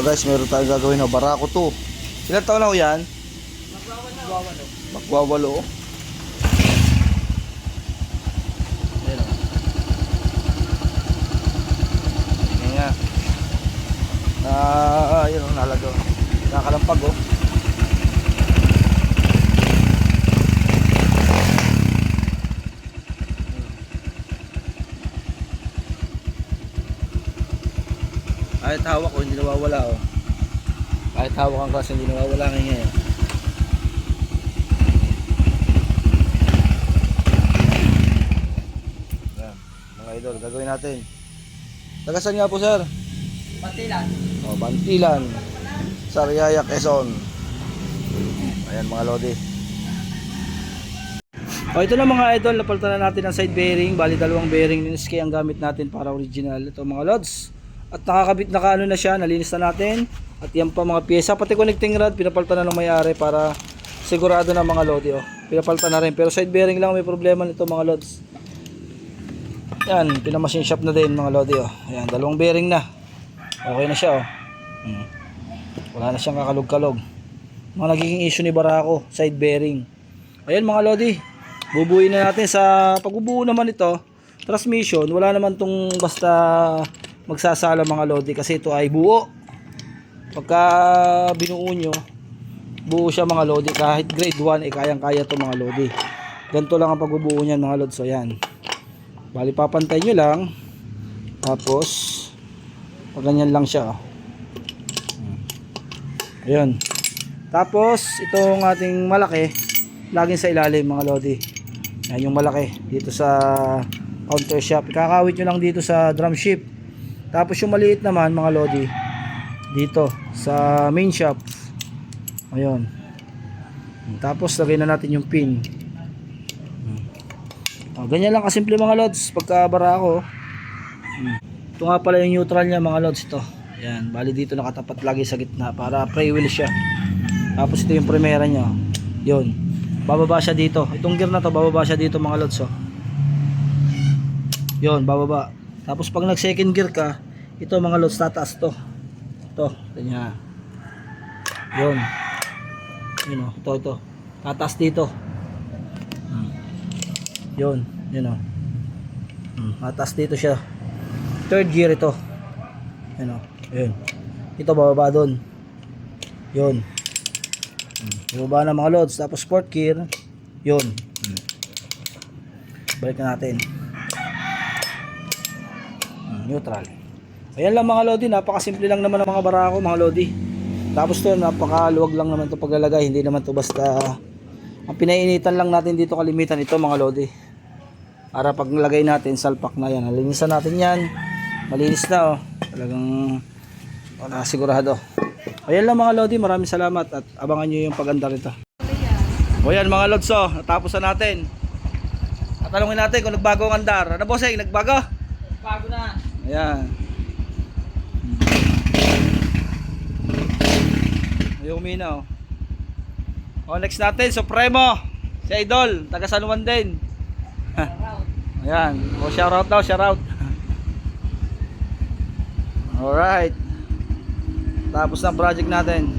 Guys, meron tayong gagawin na barako to. Ilan taon na ho yan? Magwawalo. Ayan o. Ayan nga. Ayan o, nalaga. Nakakalampag o. Kahit hawak ko hindi nawawala oh. Kahit hawak ang kasi hindi nawawala ngayon. Yan, mga idol, gagawin natin. Tagasan nga po sir? Bantilan. Oh, Bantilan. Sariaya, Quezon. Ayan mga lodi. Oh, ito na mga idol, napalitan na natin ang side bearing. Bali dalawang bearing ni SK ang gamit natin para original. Ito mga lods. At nakakabit na kaano na siya, nalinis na natin. At yan pa mga pyesa, pati connecting rod, pinapalitan na ng may-ari para sigurado na mga lodi. Oh. Pinapalitan na rin, pero side bearing lang may problema nito mga lods. Yan, pinamachine shop na din mga lodi. Oh. Ayan, dalawang bearing na. Okay na siya. Oh. Wala na siyang kakalog-kalog. Mga nagiging issue ni Barako, side bearing. Ayan mga lodi, bubuuin na natin. Sa pagbubuo naman ito, transmission, wala naman tong basta magsasala mga lodi kasi ito ay buo. Pagka binuo nyo, buo siya mga lodi. Kahit grade 1 kayang-kaya to mga lodi. Ganito lang ang pagbubuo niyan mga lodi. So yan, bali papantay nyo lang. Tapos pag ganyan lang siya. Ayan. Tapos itong ating malaki laging sa ilalim mga lodi. Yan yung malaki dito sa counter shop. Ikakawit nyo lang dito sa drum ship. Tapos yung maliit naman mga lodi dito sa main shop. Ayun. Tapos lagyan na natin yung pin. Ganyan lang kasimple mga lods pagka barako. Ito nga pala yung neutral niya mga lods ito. Ayan, bali dito nakatapat lagi sa gitna para freewheel siya. Tapos ito yung primera niya. Yun. Bababa siya dito. Itong gear na to bababa siya dito mga lods. Yun, bababa. Tapos pag nag second gear ka, ito mga lods tataas to. Ito, ganyan. Yun. Yun o, ito. Tataas dito. Yun, yun o. Tataas dito siya. Third gear ito. Yun o, yun. Ito bababa doon. Yun. Bababa na mga lods. Tapos fourth gear. Yun. Balik na natin. Neutral. Ayan lang mga lodi, napakasimple lang naman ang mga barako mga lodi. Tapos to napakaluwag lang naman to paglalagay, hindi naman to basta. Ang pinainitan lang natin dito kalimitan ito mga lodi. Para pag nilagay natin salpak na yan, nalinisan natin yan. Malinis na oh. Talagang wala sigurado. Ayan lang mga lodi, maraming salamat at abangan nyo yung paganda rito. O yan mga lods oh, natapos na natin. At tanungin natin kung nagbago ang andar. Ano bossing, nagbago? Bago na. Ayan. Ayaw umina oh. O next natin, Supremo. Si Idol, taga San Juan din. Ayan. O shoutout daw, shoutout. Alright. Tapos na project natin.